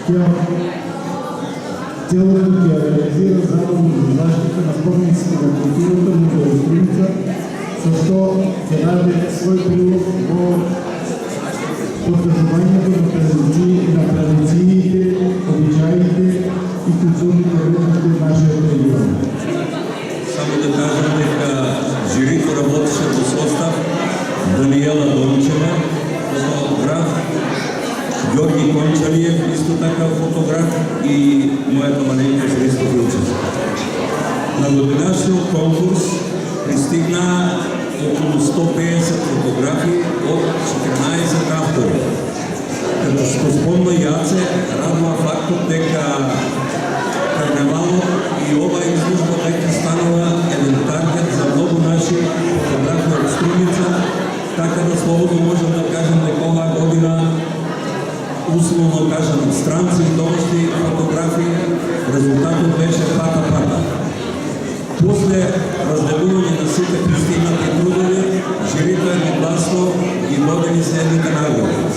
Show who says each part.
Speaker 1: Целото тя реализира заедно за защита на спомниците на културата му за Струница, също се даде свой прилог во поддържувањето на традициите, обичаите и културните вредности в нашия регион.
Speaker 2: Само да кажем дека жирито работеше во состав Даниела Дончева, фотограф, Георги Кончалиев, исто така фотограф и моята маленка Христо Вилчев. На годинашниот конкурс пристигна околу 150 фотографии од 14 автори. Като што спомна Јаце, радува фактот дека карневалот и ова изложба веќе станува еден таргет за многу наши фотографи од Струница, така да слободно можем да кажем дека оваа година условно кажам странци и домашни фотографии, резултатот беше пата-пата. После разделување на сите пристигнати трудови, жирито едногласно и додели следните награди.